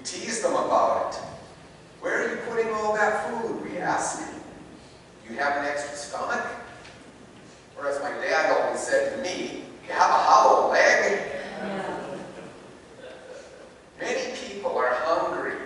tease them about it. Where are you putting all that food, we ask. Do you have an extra stomach? Or as my dad always said to me, you have a hollow leg? Many people are hungry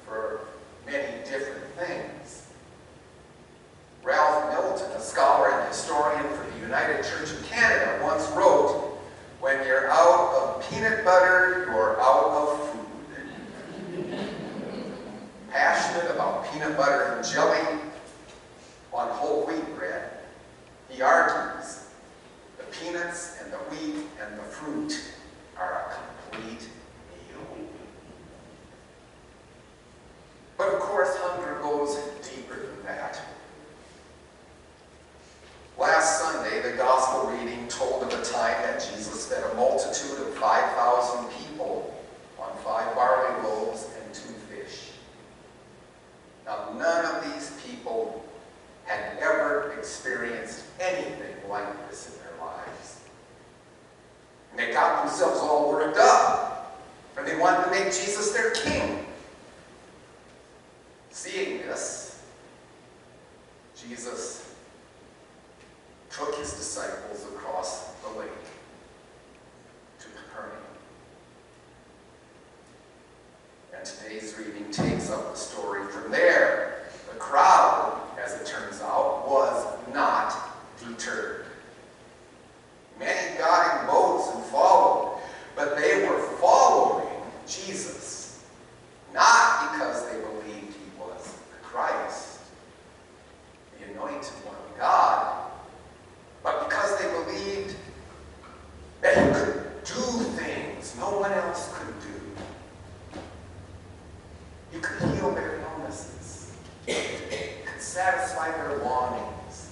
for many different things. Ralph Milton, a scholar and historian for the United Church of Canada, once wrote, "When you're out of peanut butter, you're out of food." Passionate about peanut butter and jelly on whole wheat bread, he argues the peanuts and the wheat and the fruit are a complete meal. But of course, hunger goes deeper than that. Last Sunday, the gospel reading told of a time that Jesus fed a multitude of 5,000 people on 5 barley loaves and 2 fish. Now, none of these people had ever experienced anything like this in their lives. And they got themselves all worked up, and they wanted to make Jesus their king. Seeing this, Jesus took his disciples across the lake to Capernaum. And today's reading takes up the story from there. The crowd, as it turns out, was not deterred. Many got in boats and followed, but they were following Jesus, not because they believed he was the Christ, the anointed one of God, but because they believed that he could do things no one else could do. He could heal their illnesses. He could satisfy their longings.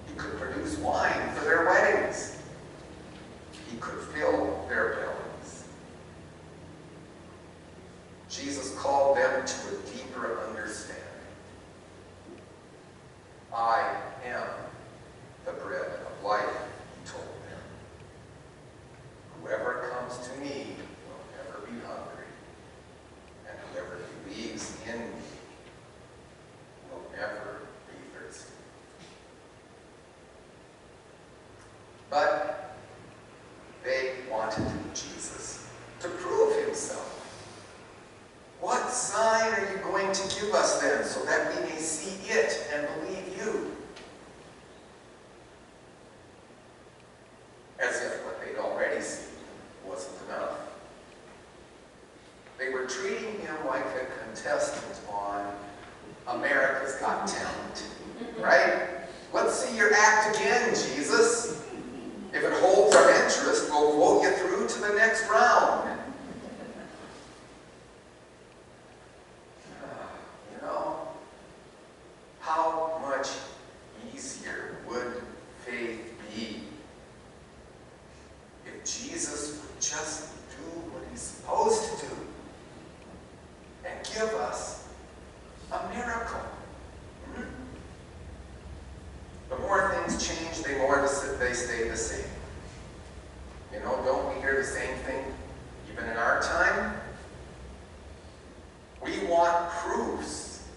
He could produce wine for their weddings. He could fill their bellies. Jesus called them to a deeper understanding. I am the bread of life, he told them. Whoever comes to me will never be hungry, and whoever believes in me will never be thirsty. But they wanted Jesus to prove himself. What sign are you going to give us then, so that we may see it and believe you? As if what they'd already seen wasn't enough. They were treating him like a contestant on America's Got Talent, right? Let's see your act again, Jesus. If it holds our interest, we'll vote you through to the next round. You know, how much easier would faith be if Jesus would just do what he's supposed to do and give us a miracle? The more things change, the more they stay the same. You know, don't we hear the same thing even in our time? We want proofs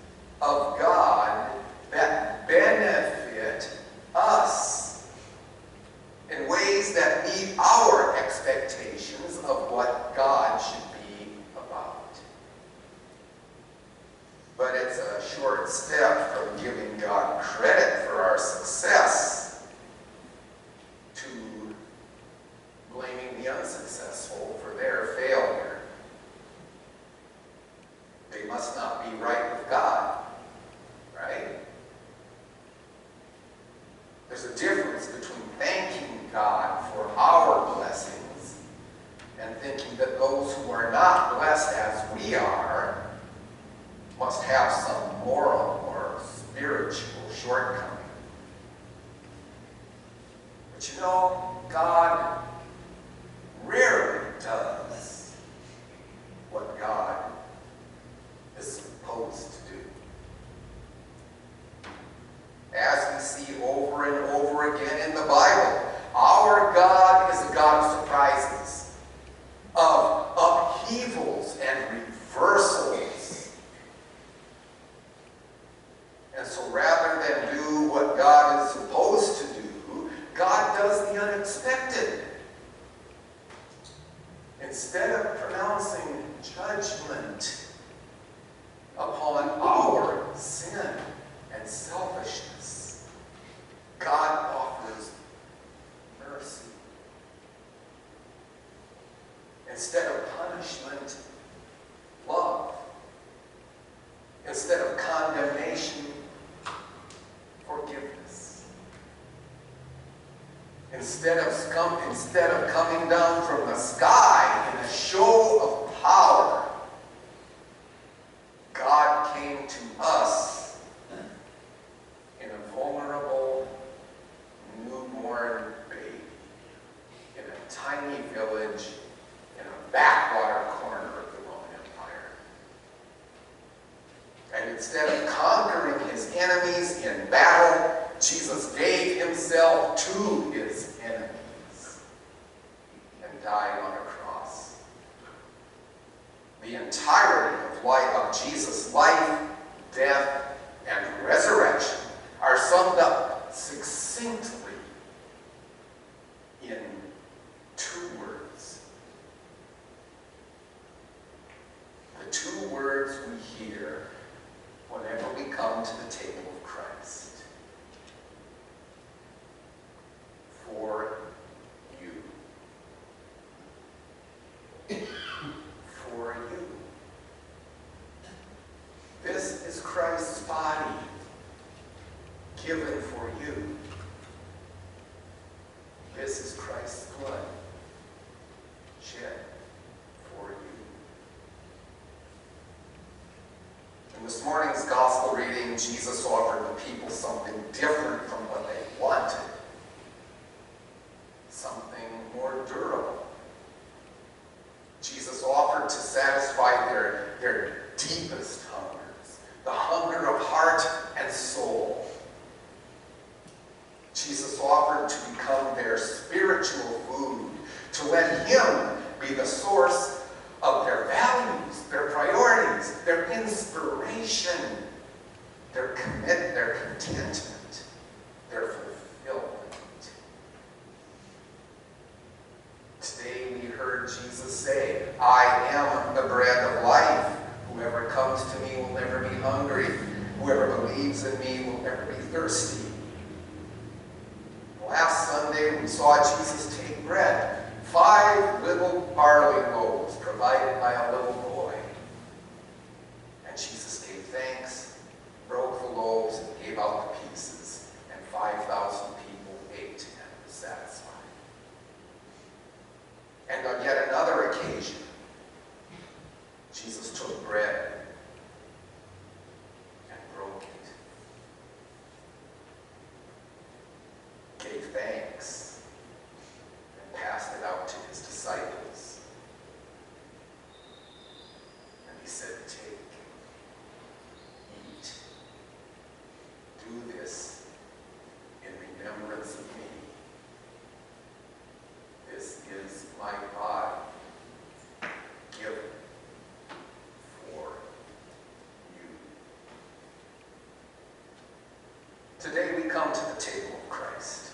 of God that benefit us in ways that meet our expectations of what God should be about. But it's a short step from giving God credit for our success to blaming the unsuccessful for their failure. They must not be right with God, right? There's a difference between thanking God for our blessings and thinking that those who are not blessed as we are must have some moral or spiritual shortcoming. But you know, God rarely does what God is supposed to do. As we see over and over again in the Bible, our God is a God of surprises, of upheavals instead of coming down from the sky in a show of power, God came to us in a vulnerable, newborn baby in a tiny village in a backwater corner of the Roman Empire. And instead of conquering his enemies in battle, Jesus gave himself to his enemies and died on a cross. The entirety of Jesus' life, death, and resurrection are summed up succinctly in two words. The two words we hear whenever we come to the table of Christ. For you. For you. This is Christ's body given for you. This is Christ's blood shed for you. In this morning's gospel reading, Jesus offered the people something different from what they wanted. Something more durable. Jesus offered to satisfy their deepest hungers, the hunger of heart and soul. Jesus offered to become their spiritual food, to let him be the source of their values, their priorities, their inspiration, their commitment, their contentment, their fulfillment. Today we heard Jesus say, I am the bread of life. Whoever comes to me will never be hungry. Whoever believes in me will never be thirsty. Last Sunday we saw Jesus take bread, 5 little barley loaves provided by a little boy. And Jesus gave thanks, broke the loaves, and gave out the pieces. And 5,000 people ate and were satisfied. And on yet another occasion, Jesus took bread and broke it, gave thanks, and passed it out to his disciples. And he said, take, eat, do this in remembrance of me. This is my body given for you. Today we come to the table of Christ.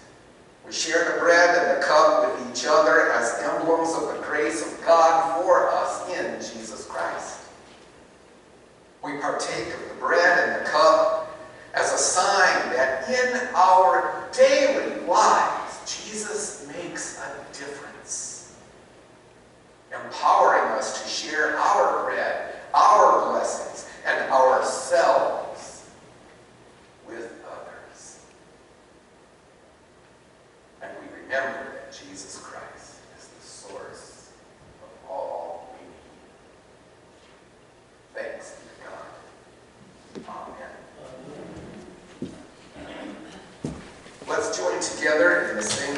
We share the bread and the cup with each other as emblems of the grace of God for us in Jesus Christ. We partake of the bread and the cup as a sign that in our daily lives, Jesus makes a difference, empowering us to share our bread, our blessings, and ourselves with others. And we remember that Jesus Christ is the source of all we need. Thanks be to God. Amen. Let's join together in the same